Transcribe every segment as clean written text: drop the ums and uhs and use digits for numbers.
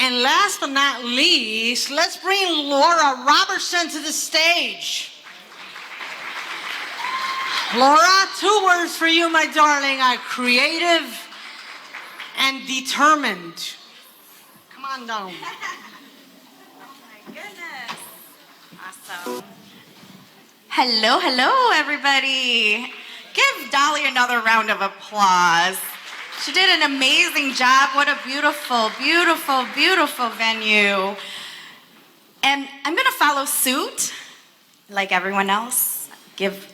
And last but not least, let's bring Laura Robertson to the stage. Laura, 2 words for you, my darling, are creative and determined. Come on down. Oh my goodness. Awesome. Hello, everybody. Give Dolly another round of applause. She did an amazing job. What a beautiful, beautiful, beautiful venue. And I'm going to follow suit, like everyone else, give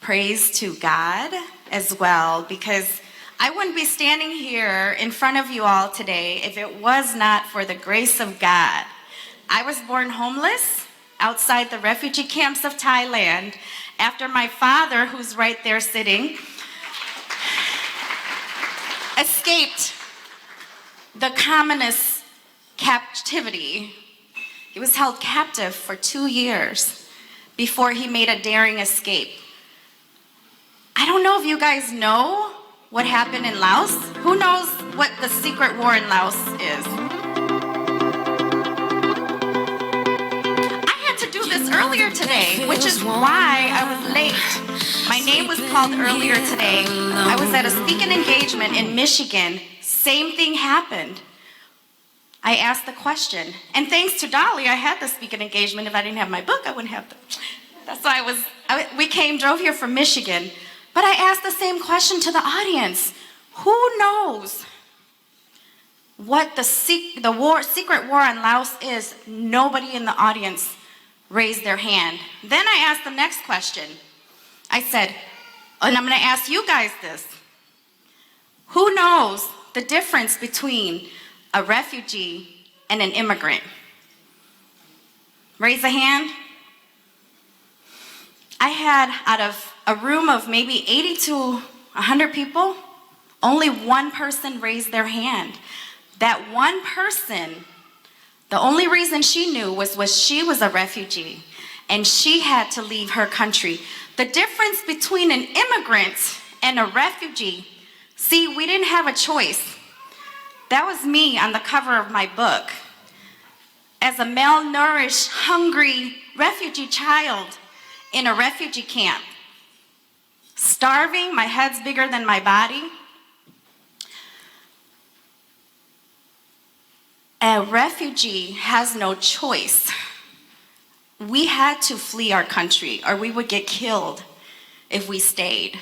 praise to God as well, because I wouldn't be standing here in front of you all today if it was not for the grace of God. I was born homeless outside the refugee camps of Thailand after my father, who's right there sitting, escaped the communist captivity. He was held captive for 2 years before he made a daring escape. I don't know if you guys know what happened in Laos. Who knows what the secret war in Laos is? I had to do this earlier today, which is why I was late. My name was called earlier today. I was at a speaking engagement in Michigan. Same thing happened. I asked the question, and thanks to Dolly, I had the speaking engagement. If I didn't have my book, I wouldn't have the. That's why we drove here from Michigan. But I asked the same question to the audience. Who knows what the secret war in Laos is? Nobody in the audience raised their hand. Then I asked the next question. I said, and I'm going to ask you guys this. Who knows the difference between a refugee and an immigrant? Raise a hand. I had, out of a room of maybe 80 to 100 people, only one person raised their hand. That one person, the only reason she knew was she was a refugee and she had to leave her country. The difference between an immigrant and a refugee, see, we didn't have a choice. That was me on the cover of my book. As a malnourished, hungry refugee child in a refugee camp, starving, my head's bigger than my body. A refugee has no choice. We had to flee our country or we would get killed if we stayed.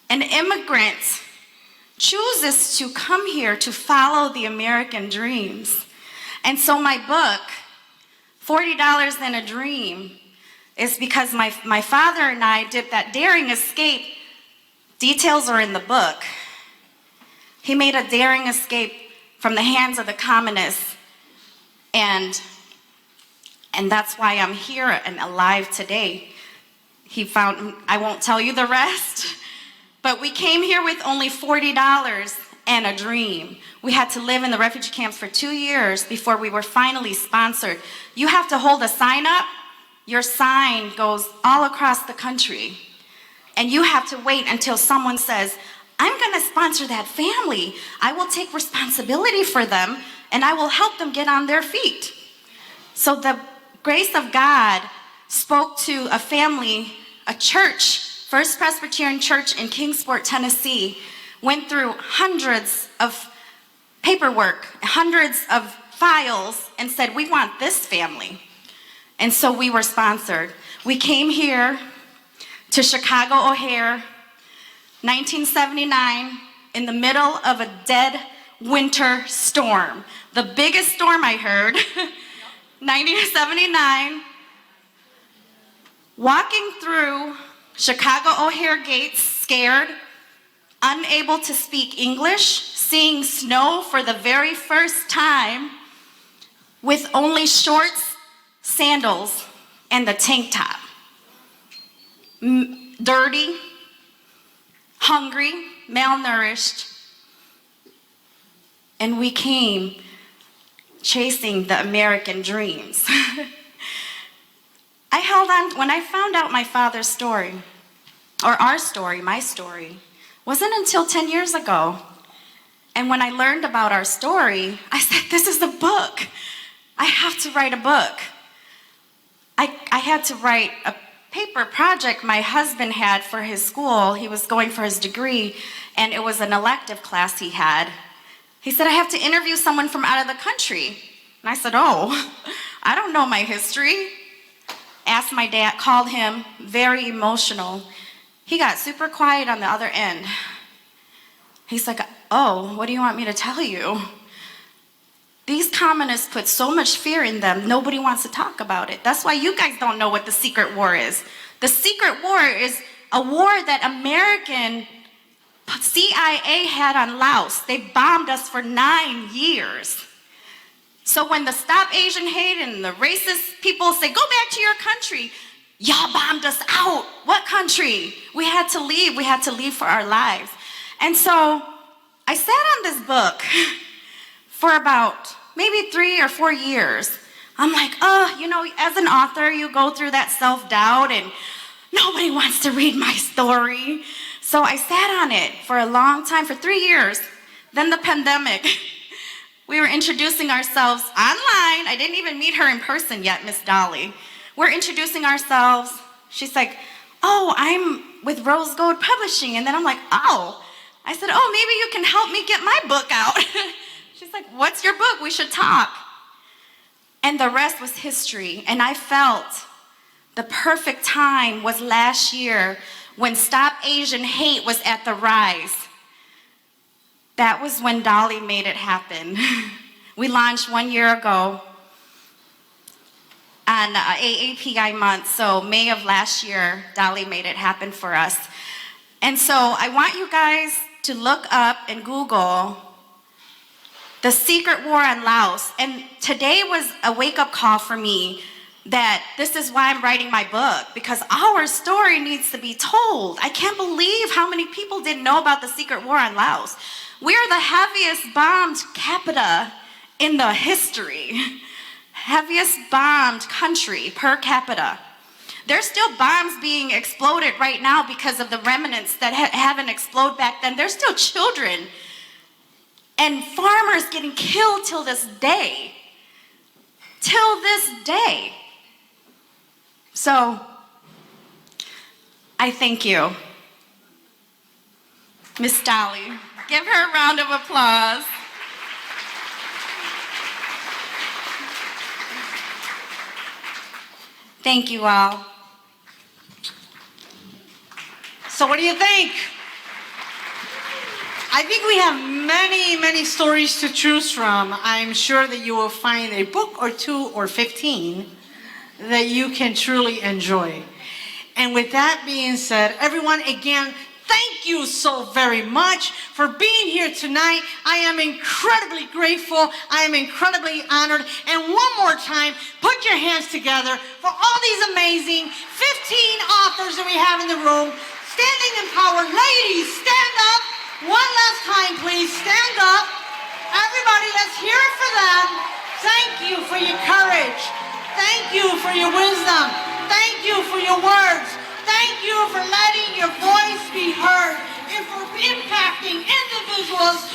An immigrant chooses to come here to follow the American dreams. And so my book, $40 and a Dream, is because my father and I did that daring escape. Details are in the book. He made a daring escape from the hands of the communists, and that's why I'm here and alive today. I won't tell you the rest, but we came here with only $40 and a dream. We had to live in the refugee camps for 2 years before we were finally sponsored. You have to hold a sign up. Your sign goes all across the country. And you have to wait until someone says, I'm going to sponsor that family. I will take responsibility for them, and I will help them get on their feet. So the grace of God spoke to a family, a church, First Presbyterian Church in Kingsport, Tennessee, went through hundreds of paperwork, hundreds of files, and said, we want this family. And so we were sponsored. We came here to Chicago O'Hare, 1979, in the middle of a dead winter storm. The biggest storm I heard, 1979, walking through Chicago O'Hare gates, scared, unable to speak English, seeing snow for the very first time, with only shorts, sandals, and the tank top. Dirty, hungry, malnourished, and we came chasing the American dreams. I held on, when I found out my father's story, or our story, my story, wasn't until 10 years ago. And when I learned about our story, I said, this is a book. I have to write a book. I had to write a paper project my husband had for his school. He was going for his degree, and it was an elective class he had. He said, I have to interview someone from out of the country. And I said, oh, I don't know my history. Asked my dad, called him, very emotional. He got super quiet on the other end. He's like, oh, what do you want me to tell you? These communists put so much fear in them, nobody wants to talk about it. That's why you guys don't know what the secret war is. The secret war is a war that American CIA had on Laos. They bombed us for 9 years. So when the Stop Asian Hate and the racist people say, go back to your country, y'all bombed us out. What country? We had to leave. We had to leave for our lives. And so I sat on this book for about maybe 3 or 4 years. I'm like, as an author, you go through that self-doubt and nobody wants to read my story. So I sat on it for a long time, for 3 years. Then the pandemic. We were introducing ourselves online. I didn't even meet her in person yet, Miss Dolly. We're introducing ourselves. She's like, oh, I'm with Rose Gold Publishing. And then I'm like, oh. I said, oh, maybe you can help me get my book out. She's like, what's your book? We should talk. And the rest was history. And I felt the perfect time was last year when Stop Asian Hate was at the rise. That was when Dolly made it happen. We launched 1 year ago on AAPI month, so May of last year, Dolly made it happen for us. And so I want you guys to look up and Google the secret war on Laos. And today was a wake-up call for me that this is why I'm writing my book, because our story needs to be told. I can't believe how many people didn't know about the secret war on Laos. We're the heaviest bombed capita in the history. Heaviest bombed country per capita. There's still bombs being exploded right now because of the remnants that haven't exploded back then. There's still children and farmers getting killed till this day. Till this day. So, I thank you. Miss Dolly. Give her a round of applause. Thank you all. So what do you think? I think we have many, many stories to choose from. I'm sure that you will find a book or 2 or 15 that you can truly enjoy. And with that being said, everyone, again, thank you so very much for being here tonight. I am incredibly grateful. I am incredibly honored. And one more time, put your hands together for all these amazing 15 authors that we have in the room. Standing in power. Ladies, stand up. One last time, please. Stand up. Everybody, let's hear it for them. Thank you for your courage. Thank you for your wisdom. Thank you for your words. Thank you for letting your voice be heard and for impacting individuals